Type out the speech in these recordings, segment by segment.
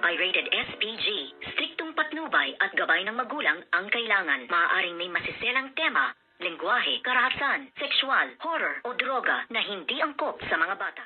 Pirated SPG. Striktong patnubay at gabay ng magulang ang kailangan. Maaaring may masiselang tema, lengguwahe, karahasan, sexual, horror o droga na hindi angkop sa mga bata.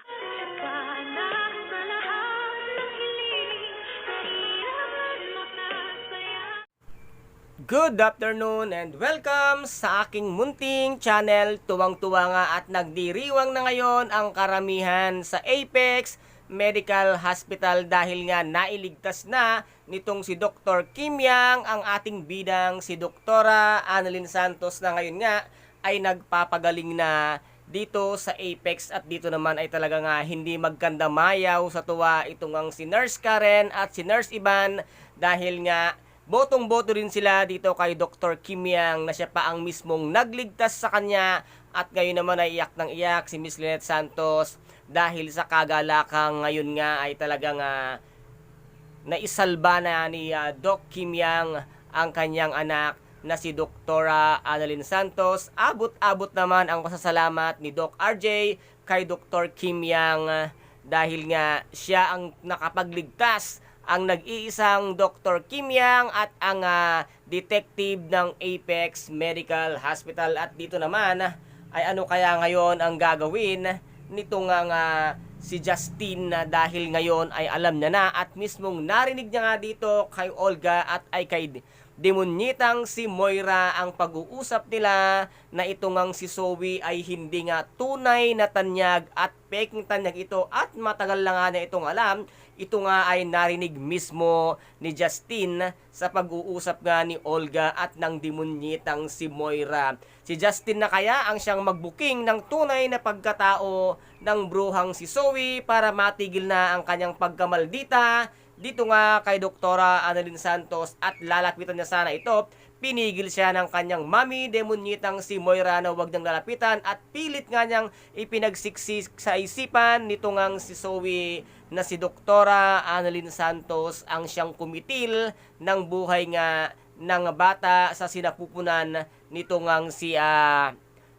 Good afternoon and welcome sa aking munting channel. Tuwang-tuwa nga at nagdiriwang na ngayon ang karamihan sa Apex Medical Hospital dahil nga nailigtas na nitong si Dr. Kim Yang ang ating bidang si Doktora Annalyn Santos na ngayon nga ay nagpapagaling na dito sa Apex at dito naman ay talaga nga hindi magkandamayaw sa tuwa itong ang si Nurse Karen at si Nurse Ivan dahil nga botong-boto rin sila dito kay Dr. Kim Yang na siya pa ang mismong nagligtas sa kanya at ngayon naman ay iyak ng iyak si Miss Lynette Santos dahil sa kagalakang ngayon nga ay talagang naisalba na ni Doc Kim Yang ang kanyang anak na si Doktora Annalyn Santos. Abot-abot naman ang pasasalamat ni Doc RJ kay Dr. Kim Yang dahil nga siya ang nakapagligtas, ang nag-iisang Dr. Kim Yang at ang detective ng Apex Medical Hospital. At dito naman ay ano kaya ngayon ang gagawin nitong si Justin na dahil ngayon ay alam na at mismong narinig niya nga dito kay Olga at ay kay demonyitang si Moira ang pag-uusap nila na ito ngang si Zoe ay hindi nga tunay na tanyag at peking tanyag ito at matagal na nga na itong alam. Ito nga ay narinig mismo ni Justin sa pag-uusap nga ni Olga at ng demonyitang si Moira. Si Justin na kaya ang siyang magbuking ng tunay na pagkatao ng bruhang si Zoe para matigil na ang kanyang pagkamaldita dito nga kay Doktora Annalyn Santos at lalapitan niya sana ito. Pinigil siya ng kanyang mami, demonyitang si Moira na huwag niyang lalapitan at pilit nga niyang ipinagsiksik sa isipan nito ngang si Zoe na si Doktora Annalyn Santos ang siyang kumitil ng buhay nga ng bata sa sinapupunan nito ngang si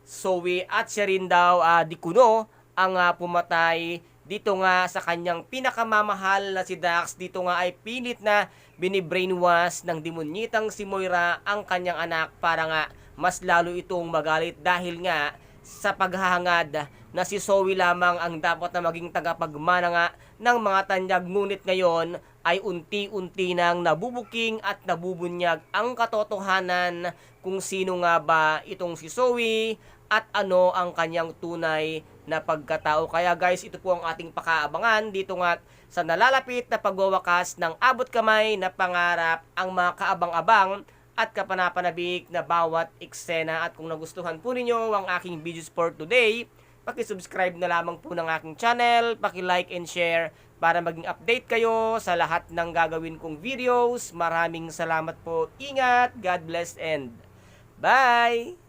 Zoe at siya rin daw di kuno ang pumatay dito nga sa kanyang pinakamamahal na si Dax. Dito nga ay pilit na binibrainwash ng demonyitang si Moira ang kanyang anak para nga mas lalo itong magalit dahil nga sa paghahangad na si Zoe lamang ang dapat na maging tagapagmana nga ng mga tanyag, ngunit ngayon ay unti-unti nang nabubuking at nabubunyag ang katotohanan kung sino nga ba itong si Zoe at ano ang kanyang tunay na pagkatao. Kaya guys, ito po ang ating pakaabangan dito nga sa nalalapit na pagwawakas ng abot kamay na pangarap, ang mga kaabang-abang at kapanapanabik na bawat eksena. At kung nagustuhan po ninyo ang aking videos for today, paki-subscribe na lamang po ng aking channel, paki-like and share para maging update kayo sa lahat ng gagawin kong videos. Maraming salamat po. Ingat, God bless and bye!